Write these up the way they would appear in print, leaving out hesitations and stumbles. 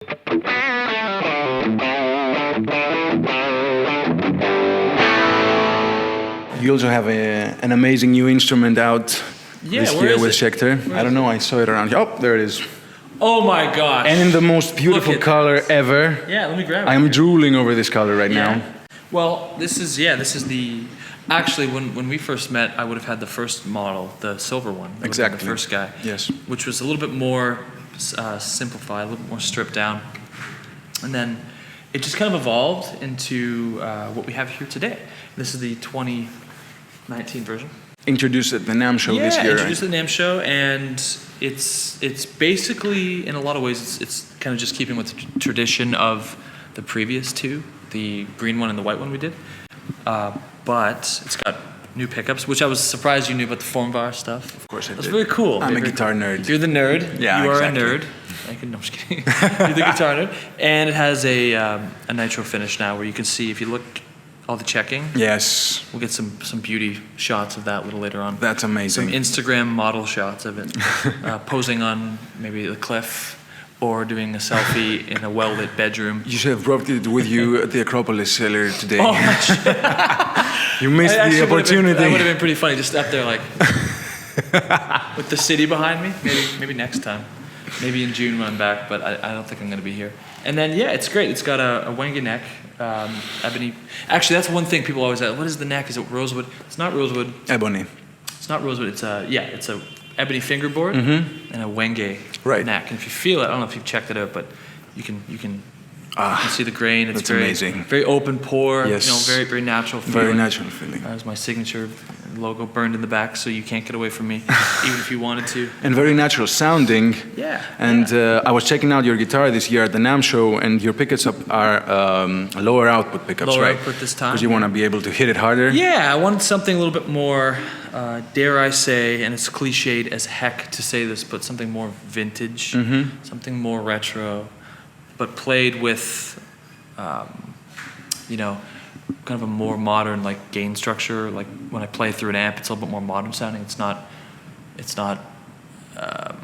You also have an amazing new instrument out this year with Schecter. I don't know, I saw it around. Oh, there it is. Oh my gosh. And in the most beautiful color ever. Yeah, let me grab it. I'm drooling over this color right now. Well, this is the, actually when we first met, I would have had the first model, the silver one. Exactly. The first guy. Yes. Which was a little bit more simplified, a little bit more stripped down. And then it just kind of evolved into what we have here today. This is the 2019 version. Introduced at the NAMM show this year. Yeah, introduced at the NAMM show, and it's basically, in a lot of ways, it's kind of just keeping with the tradition of the previous two, the green one and the white one we did. But it's got new pickups, which I was surprised you knew about the Formvar stuff. Of course I did. That's very cool. I'm a guitar nerd. You're the nerd. Yeah, you are exactly. a nerd. No, I'm just kidding. You're the guitar nerd. And it has a nitro finish now where you can see, if you look, all the checking. Yes. We'll get some beauty shots of that a little later on. That's amazing. Some Instagram model shots of it. Posing on maybe the cliff or doing a selfie in a well-lit bedroom. You should have brought it with you at the Acropolis earlier today. Oh, you missed the opportunity. That would have been pretty funny, just up there like, with the city behind me. Maybe next time. Maybe in June when I'm back, but I don't think I'm going to be here. And then, yeah, it's great. It's got a Wenge neck, ebony. Actually, that's one thing people always ask. What is the neck? Is it rosewood? It's not rosewood. Ebony. It's not rosewood. It's a ebony fingerboard and a Wenge neck. And if you feel it, I don't know if you've checked it out, but you can see the grain. It's that's very amazing. Very open pour. Yes. Very very natural feeling. Very natural feeling. That was my signature logo burned in the back, so you can't get away from me, even if you wanted to. And very natural sounding. Yeah. And I was checking out your guitar this year at the NAMM show, and your pickups are lower output pickups, Lower right? output this time. Because you want to be able to hit it harder. Yeah, I wanted something a little bit more, dare I say, and it's cliched as heck to say this, but something more vintage, something more retro, but played with, kind of a more modern like gain structure. Like when I play through an amp, it's a little bit more modern sounding. It's not an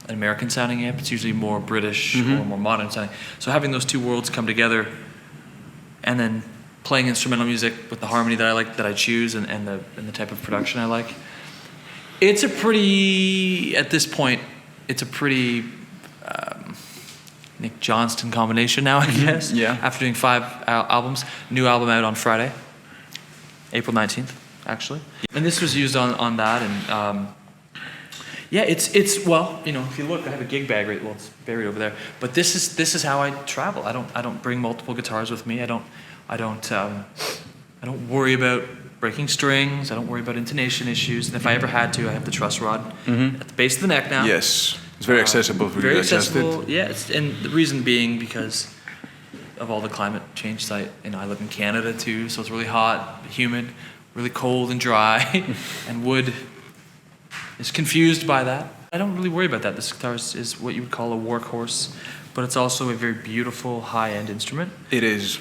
American sounding amp. It's usually more British or more modern sounding. So having those two worlds come together, and then playing instrumental music with the harmony that I like, that I choose, and the type of production I like. It's a pretty, at this point, it's a pretty Nick Johnston combination now, I guess. Yeah. After doing 5 albums, new album out on Friday, April 19th, actually. And this was used on that, and it's well, if you look, I have a gig bag right. Well, it's buried over there. But this is how I travel. I don't bring multiple guitars with me. I don't worry about breaking strings. I don't worry about intonation issues. And if I ever had to, I have the truss rod at the base of the neck now. Yes. It's very accessible for you to Very adjust accessible, it. yeah. And the reason being because of all the climate change site. I live in Canada too, so it's really hot, humid, really cold and dry, and wood is confused by that. I don't really worry about that. This guitar is what you would call a workhorse, but it's also a very beautiful high-end instrument. It is.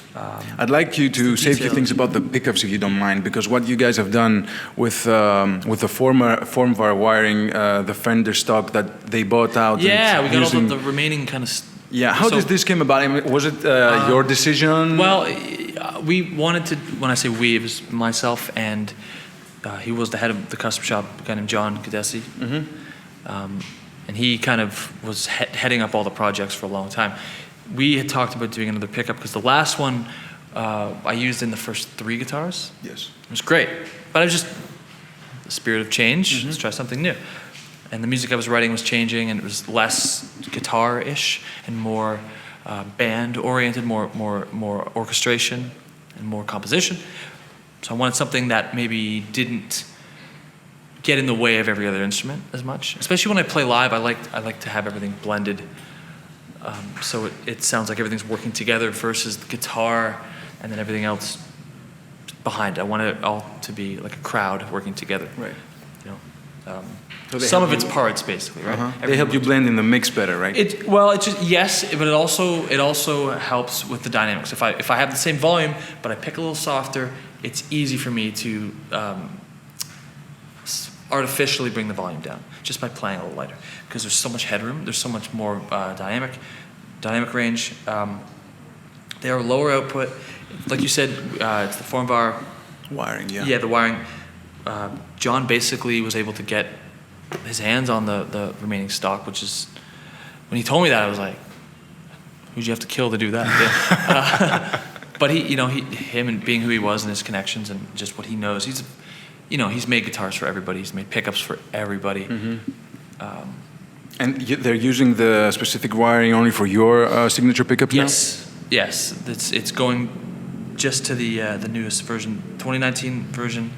I'd like you to say a few things about the pickups, if you don't mind, because what you guys have done with the Formvar wiring, the Fender stock that they bought out. Yeah, we got all the remaining kind of. Yeah, how did this came about? I mean, was it your decision? Well, we wanted to. When I say we, it was myself and he was the head of the custom shop, a guy named John Cadesi. And he kind of was heading up all the projects for a long time. We had talked about doing another pickup because the last one I used in the first 3 guitars. Yes. It was great. But I was just, the spirit of change, let's try something new. And the music I was writing was changing, and it was less guitar-ish and more band-oriented, more orchestration and more composition. So I wanted something that maybe didn't get in the way of every other instrument as much. Especially when I play live, I like to have everything blended, so it sounds like everything's working together versus the guitar and then everything else behind. I want it all to be like a crowd working together. Right. So some of it's parts basically, right? They help you blend in the mix better, right? It's just yes, but it also helps with the dynamics. If I have the same volume but I pick a little softer, it's easy for me to artificially bring the volume down just by playing a little lighter, because there's so much headroom, there's so much more dynamic. dynamic range. They are lower output. Like you said, it's the Formvar Wiring, yeah. Yeah, the wiring. John basically was able to get his hands on the remaining stock, which is, when he told me that, I was like, who'd you have to kill to do that? Yeah. But him and being who he was and his connections and just what he knows, he's made guitars for everybody. He's made pickups for everybody. And they're using the specific wiring only for your signature pickup now? Yes. It's going just to the newest version, 2019 version.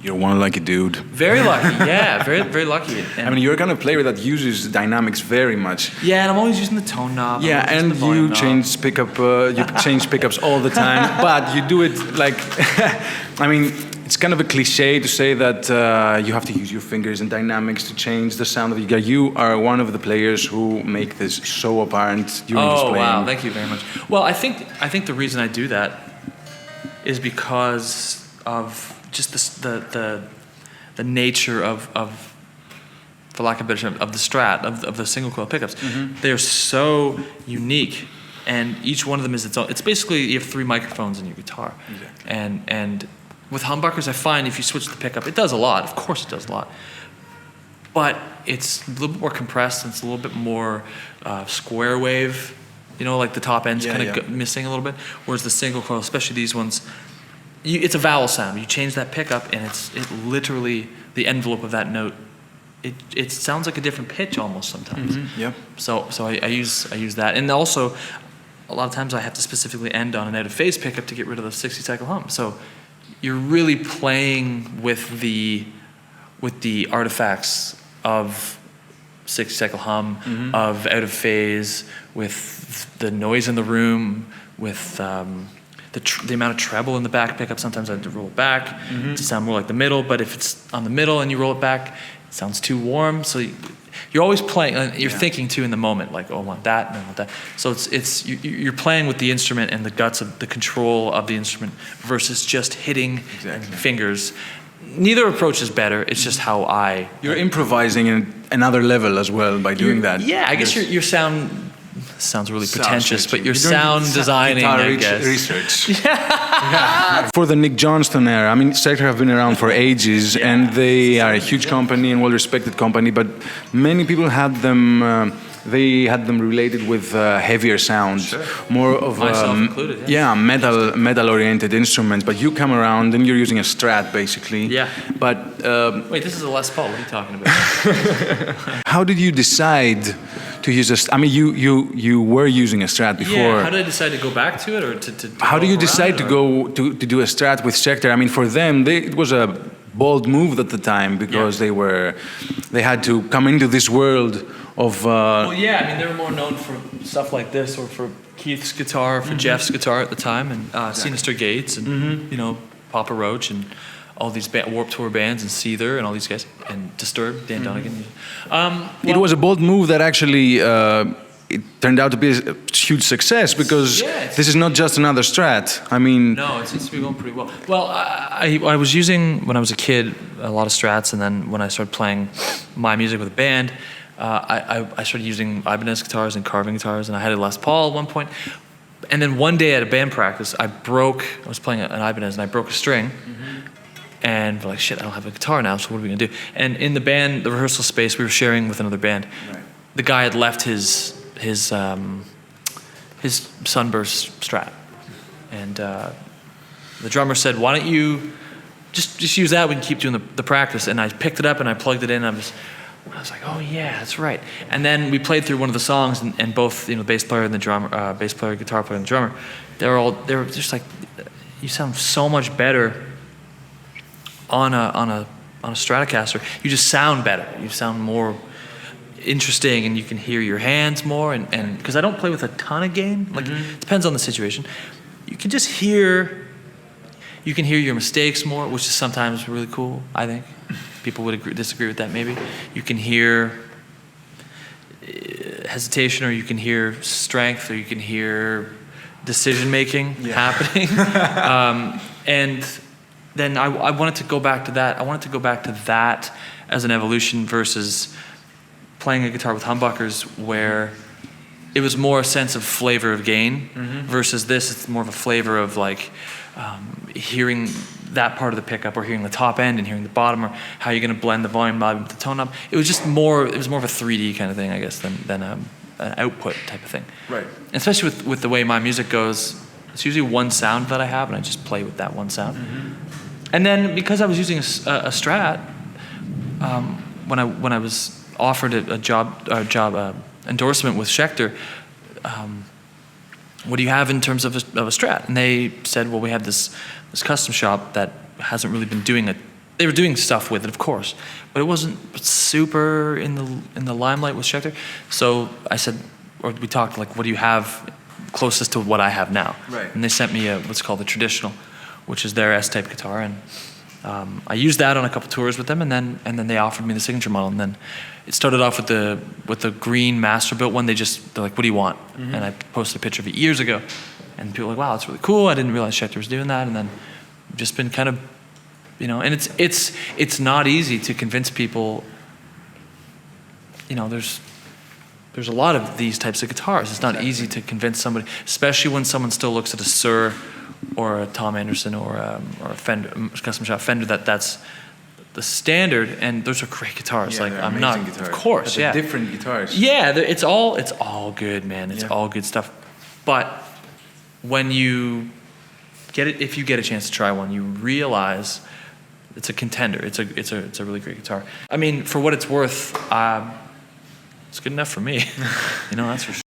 You're one lucky dude. Very lucky, yeah, very very lucky. And I mean, you're a kind of player that uses dynamics very much. Yeah, and I'm always using the tone knob. Yeah, and you change pickups all the time, but you do it like, I mean, it's kind of a cliche to say that you have to use your fingers and dynamics to change the sound of the guitar. You are one of the players who make this so apparent during this playing. Oh wow, thank you very much. Well, I think the reason I do that is because of just the nature of for lack of a better term, of the strat, of the single coil pickups. They're so unique, and each one of them is its own. It's basically you have 3 microphones in your guitar. Exactly. And with humbuckers, I find if you switch the pickup, it does a lot. Of course, it does a lot, but it's a little bit more compressed. And it's a little bit more square wave. Like the top end's kind of missing a little bit. Whereas the single coil, especially these ones, it's a vowel sound. You change that pickup, and it literally, the envelope of that note, it sounds like a different pitch almost sometimes. Yep. So I use that, and also a lot of times I have to specifically end on an out of phase pickup to get rid of the 60 cycle hum. So you're really playing with the artifacts of 60 cycle hum, of out of phase, with the noise in the room, with the amount of treble in the back pickup. Sometimes I have to roll it back to sound more like the middle, but if it's on the middle and you roll it back, it sounds too warm. So you're always playing, you're thinking too in the moment, like, oh, I want that, and I want that. So you're playing with the instrument and the guts of the control of the instrument versus just hitting fingers. Neither approach is better. It's just how You're improvising in another level as well by doing that. Yeah, I guess your sound sounds really pretentious, but your sound designing, I guess. Research. For the Nick Johnston era, I mean, Schecter have been around for ages, and they are a huge company and well-respected company, but many people had them. They had them related with heavier sound, more of myself included. metal-oriented instruments. But you come around and you're using a strat, basically. Yeah. But wait, this is a Les Paul. What are you talking about? How did you decide to use I mean, you were using a strat before. Yeah. How did I decide to go back to it, or to how do you decide to go to do a strat with Schecter? I mean, for them, it was a bold move at the time because they had to come into this world of. Well, yeah. I mean, they were more known for stuff like this, or for Keith's guitar, for Jeff's guitar at the time, and Sinister Gates, and Papa Roach, and all these Warped Tour bands, and Seether, and all these guys, and Disturbed, Dan Donegan. It was a bold move that actually it turned out to be a huge success because this is not just another strat. I mean, no, it seems to be going pretty well. Well, I was using when I was a kid a lot of strats, and then when I started playing my music with a band, I started using Ibanez guitars and carving guitars, and I had a Les Paul at one point. And then one day at a band practice, I was playing an Ibanez, and I broke a string. And we're like, shit, I don't have a guitar now, so what are we gonna do? And in the band, the rehearsal space, we were sharing with another band. Right. The guy had left his Sunburst Strat, and the drummer said, "Why don't you just use that? We can keep doing the practice." And I picked it up and I plugged it in. And I was like, "Oh yeah, that's right." And then we played through one of the songs, and both the bass player and the drummer, bass player, guitar player, and the drummer, they were just like, "You sound so much better on a Stratocaster. You just sound better. You sound more interesting, and you can hear your hands more, and because I don't play with a ton of gain, like it depends on the situation. You can just hear your mistakes more, which is sometimes really cool. I think people would disagree with that. Maybe you can hear hesitation, or you can hear strength, or you can hear decision making happening, and then I wanted to go back to that. I wanted to go back to that as an evolution versus playing a guitar with humbuckers, where it was more a sense of flavor of gain versus this. It's more of a flavor of like hearing that part of the pickup, or hearing the top end and hearing the bottom, or how you're going to blend the volume knob with the tone knob. It was more of a 3D kind of thing, I guess, than an output type of thing. Right. And especially with the way my music goes, it's usually one sound that I have, and I just play with that one sound. And then because I was using a Strat, when I was offered a job endorsement with Schecter, what do you have in terms of a Strat? And they said, well, we have this custom shop that hasn't really been doing it. They were doing stuff with it, of course, but it wasn't super in the limelight with Schecter. So I said, or we talked, like, what do you have closest to what I have now? Right. And they sent me what's called the Traditional, which is their S-type guitar, and I used that on a couple tours with them, and then they offered me the Signature model, and then it started off with the green Masterbuilt one. They're like, what do you want? And I posted a picture of it years ago, and people were like, wow, that's really cool. I didn't realize Schecter was doing that, and then just been kind of, and it's not easy to convince people. There's a lot of these types of guitars. It's not easy to convince somebody, especially when someone still looks at a Suhr or a Tom Anderson or a Fender, custom shop Fender, that's the standard, and those are great guitars. Yeah, like, they're I'm not, amazing guitars. of course, But yeah, they're different guitars. yeah, it's all good, man. It's all good stuff. But when you get it, if you get a chance to try one, you realize it's a contender. It's a really great guitar. I mean, for what it's worth, it's good enough for me. That's for sure.